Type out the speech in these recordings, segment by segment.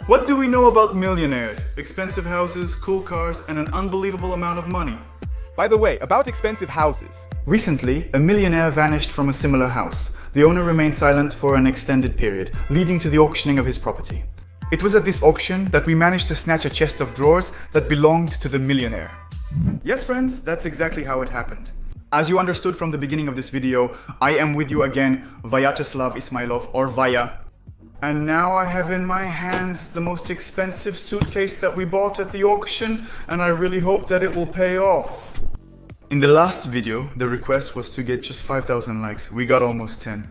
What do we know about millionaires? Expensive houses, cool cars, and an unbelievable amount of money. By the way, about expensive houses. Recently, a millionaire vanished from a similar house. The owner remained silent for an extended period, leading to the auctioning of his property. It was at this auction that we managed to snatch a chest of drawers that belonged to the millionaire. Yes, friends, that's exactly how it happened. As you understood from the beginning of this video, I am with you again, Vyacheslav Ismailov, or Vaya. And now I have in my hands the most expensive suitcase that we bought at the auction, and I really hope that it will pay off. In the last video, the request was to get just 5,000 likes. We got almost 10.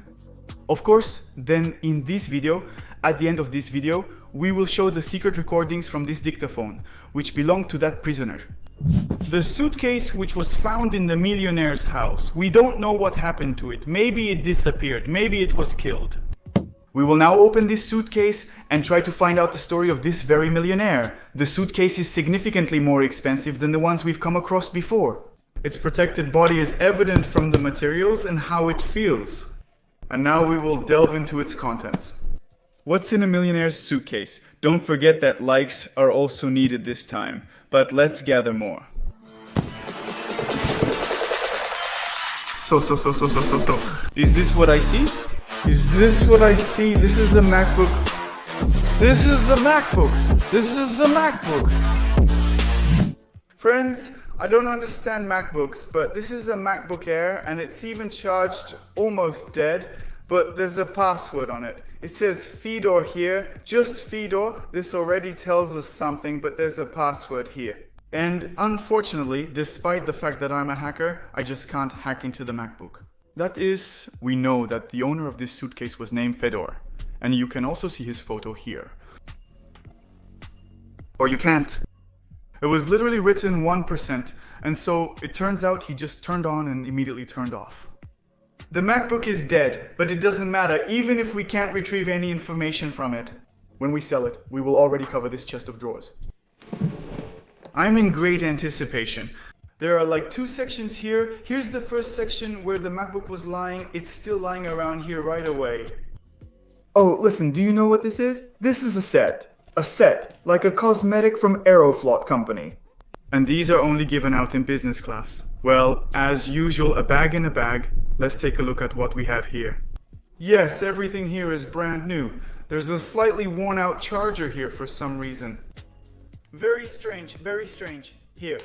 Of course, then in this video, at the end of this video, we will show the secret recordings from this dictaphone, which belonged to that prisoner. The suitcase which was found in the millionaire's house, we don't know what happened to it. Maybe it disappeared, maybe it was killed. We will now open this suitcase and try to find out the story of this very millionaire. The suitcase is significantly more expensive than the ones we've come across before. Its protected body is evident from the materials and how it feels. And now we will delve into its contents. What's in a millionaire's suitcase? Don't forget that likes are also needed this time. But let's gather more. So. Is this what I see? Is this what I see? This is the MacBook. This is the MacBook. This is the MacBook. Friends, I don't understand MacBooks, but this is a MacBook Air and it's even charged almost dead, but there's a password on it. It says Fedor here, just Fedor. This already tells us something, but there's a password here. And unfortunately, despite the fact that I'm a hacker, I just can't hack into the MacBook. That is, we know that the owner of this suitcase was named Fedor, and you can also see his photo here. Or you can't. It was literally written 1%, and so it turns out he just turned on and immediately turned off. The MacBook is dead, but it doesn't matter, even if we can't retrieve any information from it. When we sell it, we will already cover this chest of drawers. I'm in great anticipation. There are like two sections here. Here's the first section where the MacBook was lying. It's still lying around here right away. Oh, listen, do you know what this is? This is a set. A set, like a cosmetic from Aeroflot company. And these are only given out in business class. Well, as usual, a bag in a bag. Let's take a look at what we have here. Yes, everything here is brand new. There's a slightly worn out charger here for some reason. Very strange, very strange. Here.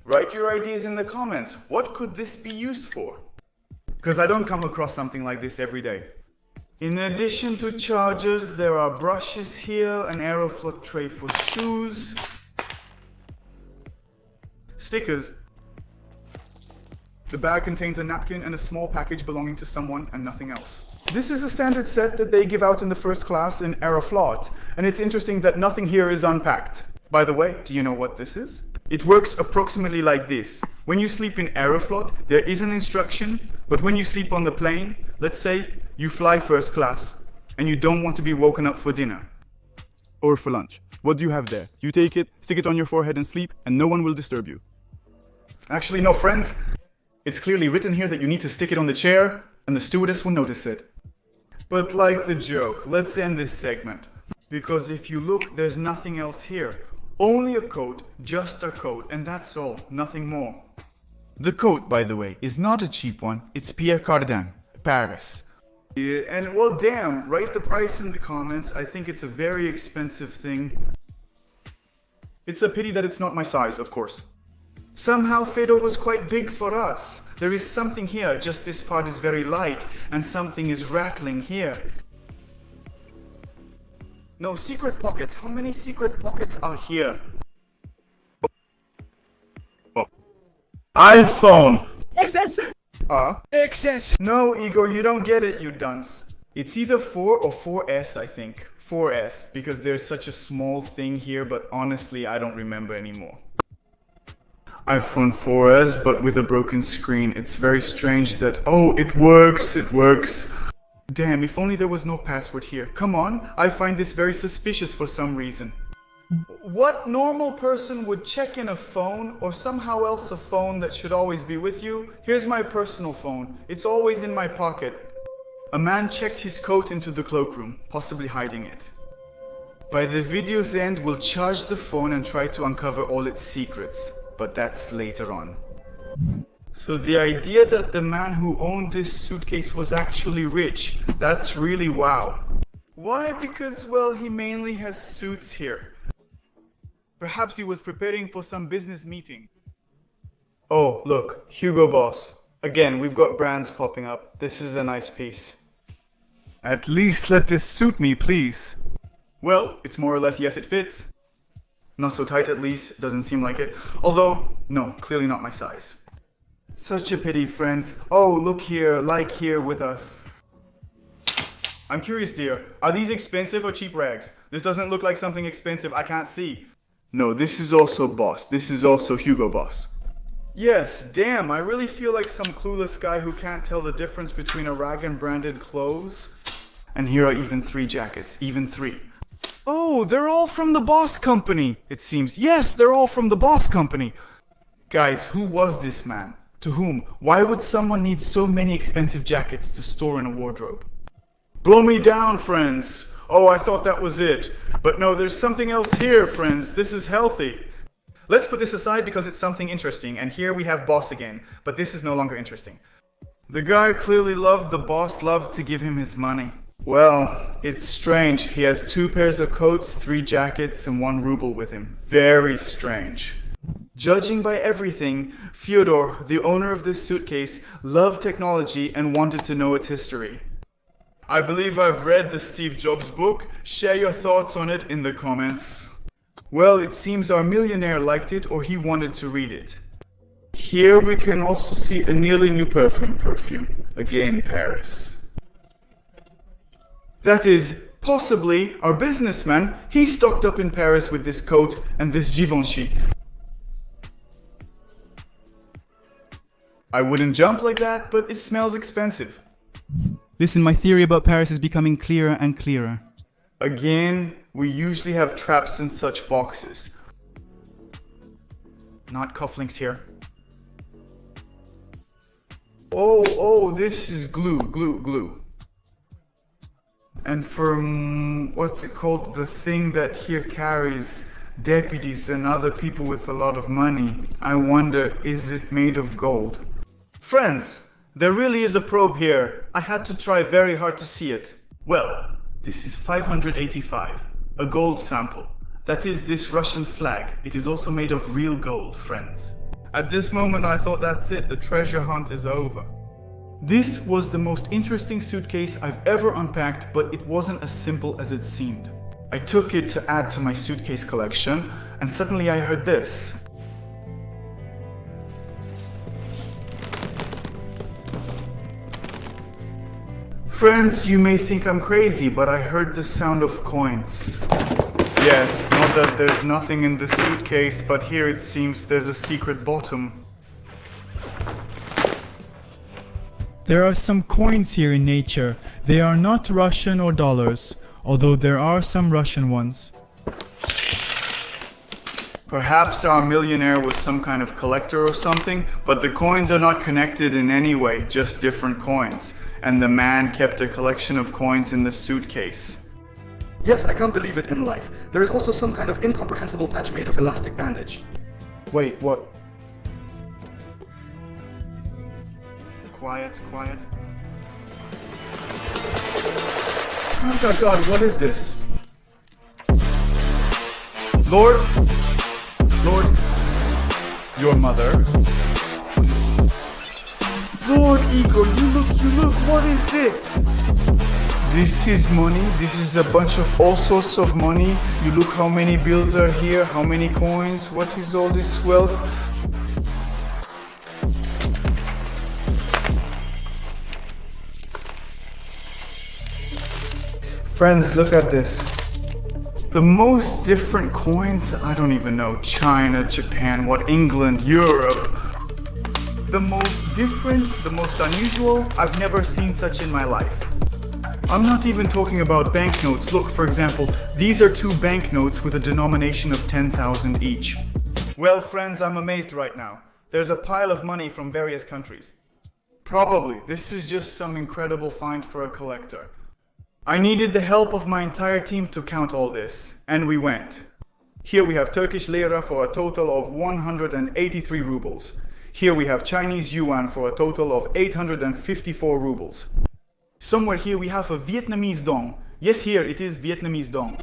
Write your ideas in the comments. What could this be used for? Because I don't come across something like this every day. In addition to chargers, there are brushes here, an Aeroflot tray for shoes, stickers. The bag contains a napkin and a small package belonging to someone and nothing else. This is a standard set that they give out in the first class in Aeroflot, and it's interesting that nothing here is unpacked. By the way, do you know what this is? It works approximately like this. When you sleep in Aeroflot, there is an instruction, but when you sleep on the plane, let's say you fly first class, and you don't want to be woken up for dinner. Or for lunch. What do you have there? You take it, stick it on your forehead and sleep, and no one will disturb you. Actually, no, friends. It's clearly written here that you need to stick it on the chair, and the stewardess will notice it. But like the joke, let's end this segment. Because if you look, there's nothing else here. Only a coat, just a coat, and that's all, nothing more. The coat, by the way, is not a cheap one. It's Pierre Cardin, Paris. Yeah, and well, damn, write the price in the comments. I think it's a very expensive thing. It's a pity that it's not my size, of course. Somehow Fedor was quite big for us. There is something here, just this part is very light, and something is rattling here. No, secret pockets. How many secret pockets are here? Oh. iPhone! Excess! Excess! No, Igor, you don't get it, you dunce. It's either 4 or 4S, I think. 4S, because there's such a small thing here, but honestly, I don't remember anymore. iPhone 4S, but with a broken screen. It's very strange that... Oh, it works, it works. Damn, if only there was no password here. Come on, I find this very suspicious for some reason. What normal person would check in a phone or somehow else a phone that should always be with you? Here's my personal phone. It's always in my pocket. A man checked his coat into the cloakroom, possibly hiding it. By the video's end, we'll charge the phone and try to uncover all its secrets, but that's later on. So the idea that the man who owned this suitcase was actually rich, that's really wow. Why? Because, well, he mainly has suits here. Perhaps he was preparing for some business meeting. Oh, look, Hugo Boss. Again, we've got brands popping up. This is a nice piece. At least let this suit me, please. Well, it's more or less yes, it fits. Not so tight at least, doesn't seem like it. Although, no, clearly not my size. Such a pity, friends. Oh, look here, like here with us. I'm curious, dear, are these expensive or cheap rags? This doesn't look like something expensive, I can't see. No, this is also Boss. This is also Hugo Boss. Yes, damn, I really feel like some clueless guy who can't tell the difference between a rag and branded clothes. And here are even 3 jackets, even 3. Oh, they're all from the Boss Company, it seems. Yes, they're all from the Boss Company. Guys, who was this man? To whom? Why would someone need so many expensive jackets to store in a wardrobe? Blow me down, friends. Oh, I thought that was it. But no, there's something else here, friends. This is healthy. Let's put this aside because it's something interesting, and here we have Boss again, but this is no longer interesting. The guy clearly loved the boss, loved to give him his money. Well, it's strange. He has 2 pairs of coats, 3 jackets, and 1 ruble with him. Very strange. Judging by everything, Fyodor, the owner of this suitcase, loved technology and wanted to know its history. I believe I've read the Steve Jobs book. Share your thoughts on it in the comments. Well, it seems our millionaire liked it or he wanted to read it. Here we can also see a nearly new perfume. Again, Paris. That is, possibly, our businessman, he stocked up in Paris with this coat and this Givenchy. I wouldn't jump like that, but it smells expensive. Listen, my theory about Paris is becoming clearer and clearer. Again, we usually have traps in such boxes. Not cufflinks here. Oh, this is glue. And from, what's it called, the thing that here carries deputies and other people with a lot of money, I wonder, is it made of gold? Friends! There really is a probe here. I had to try very hard to see it. Well, this is 585, a gold sample. That is this Russian flag. It is also made of real gold, friends. At this moment I thought that's it, the treasure hunt is over. This was the most interesting suitcase I've ever unpacked, but it wasn't as simple as it seemed. I took it to add to my suitcase collection, and suddenly I heard this. Friends, you may think I'm crazy, but I heard the sound of coins. Yes, not that there's nothing in the suitcase, but here it seems there's a secret bottom. There are some coins here in nature. They are not Russian or dollars, although there are some Russian ones. Perhaps our millionaire was some kind of collector or something, but the coins are not connected in any way, just different coins. And the man kept a collection of coins in the suitcase. Yes, I can't believe it in life. There is also some kind of incomprehensible patch made of elastic bandage. Wait, what? Quiet. Oh God, what is this? Lord, your mother. Lord Igor, you look, what is this? This is money, this is a bunch of all sorts of money. You look how many bills are here, how many coins, what is all this wealth? Friends, look at this. The most different coins, I don't even know, China, Japan, England, Europe. The most different, the most unusual, I've never seen such in my life. I'm not even talking about banknotes. Look, for example, these are 2 banknotes with a denomination of 10,000 each. Well, friends, I'm amazed right now. There's a pile of money from various countries. Probably, this is just some incredible find for a collector. I needed the help of my entire team to count all this, and we went. Here we have Turkish lira for a total of 183 rubles. Here we have Chinese yuan for a total of 854 rubles. Somewhere here we have a Vietnamese dong. Yes, here it is Vietnamese dong.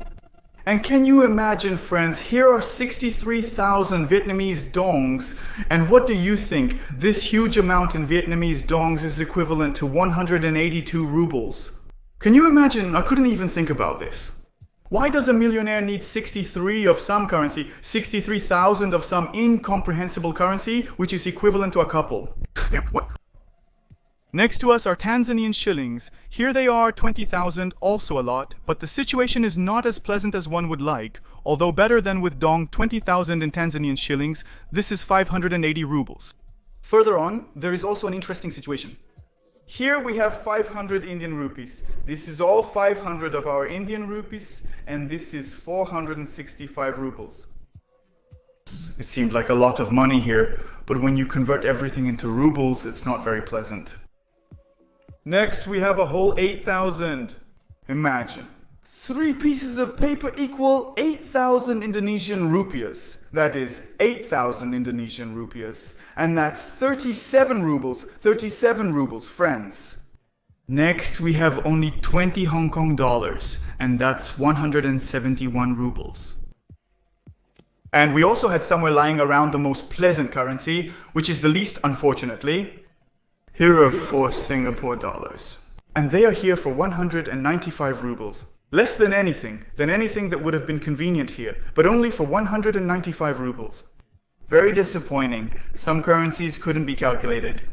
And can you imagine, friends, here are 63,000 Vietnamese dongs, and what do you think? This huge amount in Vietnamese dongs is equivalent to 182 rubles. Can you imagine? I couldn't even think about this. Why does a millionaire need 63 of some currency, 63,000 of some incomprehensible currency, which is equivalent to a couple? What? Next to us are Tanzanian shillings. Here they are 20,000, also a lot, but the situation is not as pleasant as one would like. Although better than with dong 20,000 in Tanzanian shillings, this is 580 rubles. Further on, there is also an interesting situation. Here we have 500 Indian rupees. This is all 500 of our Indian rupees, and this is 465 rubles. It seemed like a lot of money here, but when you convert everything into rubles, it's not very pleasant. Next, we have a whole 8,000. Imagine. 3 pieces of paper equal 8,000 Indonesian rupiahs. That is 8,000 Indonesian rupiahs. And that's 37 rubles. 37 rubles, friends. Next, we have only 20 Hong Kong dollars. And that's 171 rubles. And we also had somewhere lying around the most pleasant currency, which is the least, unfortunately. Here are 4 Singapore dollars. And they are here for 195 rubles. Less than anything that would have been convenient here, but only for 195 rubles. Very disappointing. Some currencies couldn't be calculated.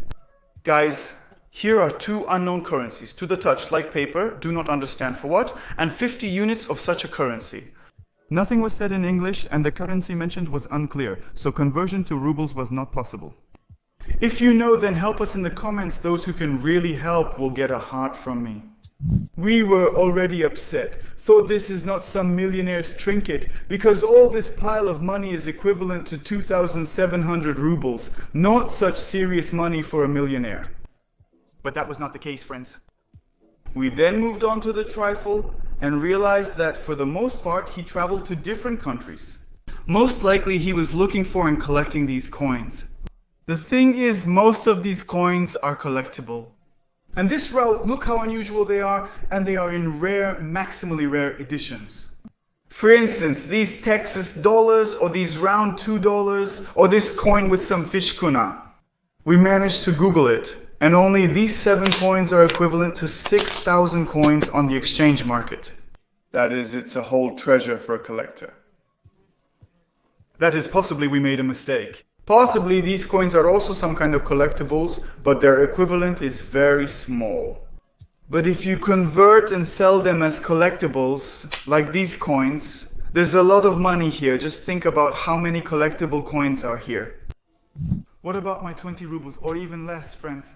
Guys, here are 2 unknown currencies, to the touch, like paper, do not understand for what, and 50 units of such a currency. Nothing was said in English, and the currency mentioned was unclear, so conversion to rubles was not possible. If you know, then help us in the comments. Those who can really help will get a heart from me. We were already upset, thought this is not some millionaire's trinket, because all this pile of money is equivalent to 2,700 rubles, not such serious money for a millionaire. But that was not the case, friends. We then moved on to the trifle and realized that for the most part he traveled to different countries. Most likely he was looking for and collecting these coins. The thing is, most of these coins are collectible. And this route, look how unusual they are, and they are in rare, maximally rare editions. For instance, these Texas dollars, or these round $2, or this coin with some fish kuna. We managed to Google it, and only these 7 coins are equivalent to 6,000 coins on the exchange market. That is, it's a whole treasure for a collector. That is, possibly we made a mistake. Possibly these coins are also some kind of collectibles, but their equivalent is very small. But if you convert and sell them as collectibles, like these coins, there's a lot of money here. Just think about how many collectible coins are here. What about my 20 rubles, or even less, friends?